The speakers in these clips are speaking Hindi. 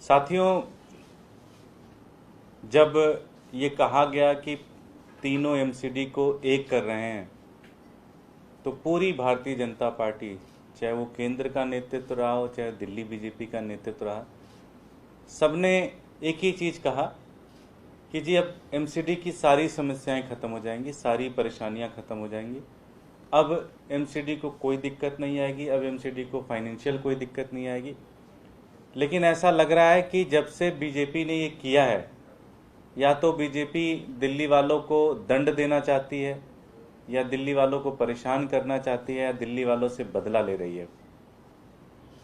साथियों, जब ये कहा गया कि तीनों एमसीडी को एक कर रहे हैं, तो पूरी भारतीय जनता पार्टी, चाहे वो केंद्र का नेतृत्व रहा हो, चाहे दिल्ली बीजेपी का नेतृत्व रहा, सबने एक ही चीज़ कहा कि जी अब एमसीडी की सारी समस्याएं खत्म हो जाएंगी, सारी परेशानियां खत्म हो जाएंगी। अब एमसीडी को कोई दिक्कत नहीं आएगी, अब एमसीडी को फाइनेंशियल कोई दिक्कत नहीं आएगी। लेकिन ऐसा लग रहा है कि जब से बीजेपी ने ये किया है, या तो बीजेपी दिल्ली वालों को दंड देना चाहती है, या दिल्ली वालों को परेशान करना चाहती है, या दिल्ली वालों से बदला ले रही है।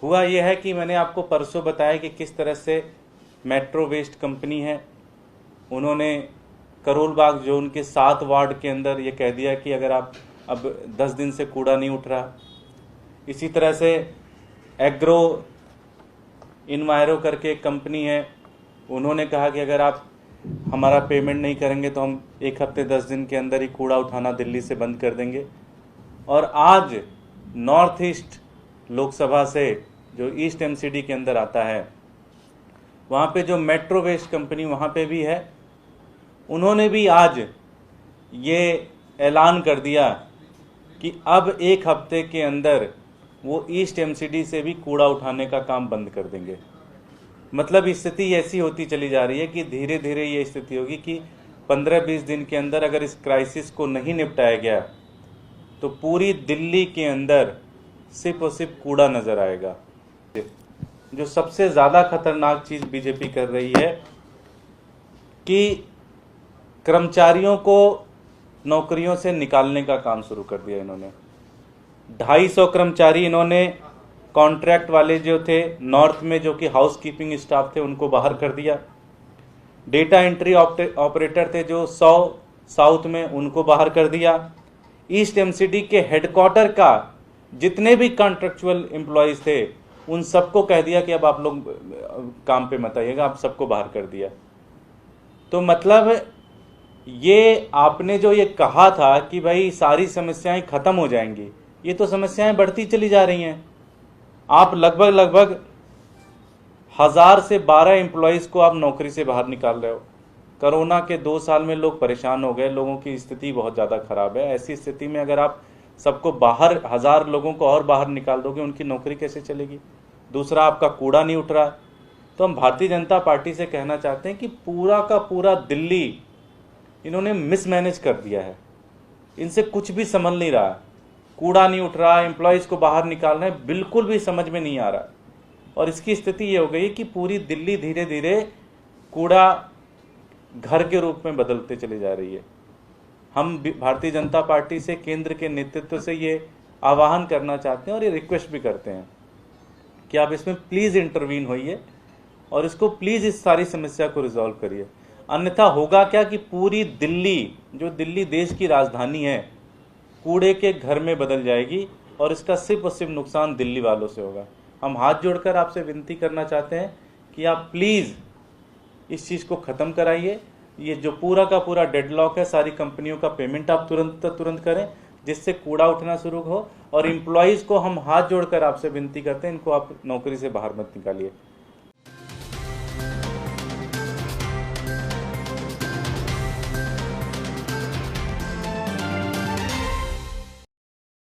हुआ यह है कि मैंने आपको परसों बताया कि किस तरह से मेट्रो वेस्ट कंपनी है, उन्होंने करोल बाग जोन के 7 वार्ड के अंदर ये कह दिया कि अगर आप अब 10 दिन से कूड़ा नहीं उठ रहा। इसी तरह से एग्रो इन्वायरो करके एक कंपनी है, उन्होंने कहा कि अगर आप हमारा पेमेंट नहीं करेंगे तो हम 1 हफ्ते 10 दिन के अंदर ही कूड़ा उठाना दिल्ली से बंद कर देंगे। और आज नॉर्थ ईस्ट लोकसभा से जो ईस्ट एमसीडी के अंदर आता है, वहाँ पे जो मेट्रो वेस्ट कंपनी वहाँ पे भी है, उन्होंने भी आज ये ऐलान कर दिया कि अब 1 हफ्ते के अंदर वो ईस्ट एमसीडी से भी कूड़ा उठाने का काम बंद कर देंगे। मतलब स्थिति ऐसी होती चली जा रही है कि धीरे धीरे ये स्थिति होगी कि 15-20 दिन के अंदर अगर इस क्राइसिस को नहीं निपटाया गया तो पूरी दिल्ली के अंदर सिर्फ और सिर्फ कूड़ा नजर आएगा। जो सबसे ज़्यादा खतरनाक चीज़ बीजेपी कर रही है कि कर्मचारियों को नौकरियों से निकालने का काम शुरू कर दिया इन्होंने। 250 कर्मचारी इन्होंने कॉन्ट्रैक्ट वाले जो थे नॉर्थ में, जो कि हाउस कीपिंग स्टाफ थे, उनको बाहर कर दिया। डेटा एंट्री ऑपरेटर थे जो 100 साउथ में, उनको बाहर कर दिया। ईस्ट एमसीडी के हेडक्वार्टर का जितने भी कॉन्ट्रेक्चुअल एम्प्लॉयज थे उन सबको कह दिया कि अब आप लोग काम पे मत आइएगा, आप सबको बाहर कर दिया। तो मतलब ये आपने जो ये कहा था कि भाई सारी समस्याएं खत्म हो जाएंगी, ये तो समस्याएं बढ़ती चली जा रही हैं। आप लगभग 1000 से 12 एम्प्लॉयज़ को आप नौकरी से बाहर निकाल रहे हो। कोरोना के 2 साल में लोग परेशान हो गए, लोगों की स्थिति बहुत ज़्यादा खराब है। ऐसी स्थिति में अगर आप सबको बाहर, 1000 लोगों को और बाहर निकाल दोगे, उनकी नौकरी कैसे चलेगी? दूसरा, आपका कूड़ा नहीं उठ रहा। तो हम भारतीय जनता पार्टी से कहना चाहते हैं कि पूरा का पूरा दिल्ली इन्होंने मिसमैनेज कर दिया है। इनसे कुछ भी समझ नहीं रहा। कूड़ा नहीं उठ रहा, एम्प्लॉयज़ को बाहर निकालना है, बिल्कुल भी समझ में नहीं आ रहा। और इसकी स्थिति ये हो गई कि पूरी दिल्ली धीरे धीरे कूड़ा घर के रूप में बदलते चली जा रही है। हम भारतीय जनता पार्टी से, केंद्र के नेतृत्व से ये आह्वान करना चाहते हैं और ये रिक्वेस्ट भी करते हैं कि आप इसमें प्लीज़ इंटरवीन होइए और इसको प्लीज़ इस सारी समस्या को रिजॉल्व करिए। अन्यथा होगा क्या कि पूरी दिल्ली, जो दिल्ली देश की राजधानी है, कूड़े के घर में बदल जाएगी और इसका सिर्फ और सिर्फ नुकसान दिल्ली वालों से होगा। हम हाथ जोड़कर आपसे विनती करना चाहते हैं कि आप प्लीज़ इस चीज़ को ख़त्म कराइए। ये जो पूरा का पूरा डेडलॉक है, सारी कंपनियों का पेमेंट आप तुरंत करें, जिससे कूड़ा उठना शुरू हो। और एम्प्लॉयज़ को हम हाथ जोड़कर आपसे विनती करते हैं, इनको आप नौकरी से बाहर मत निकालिए।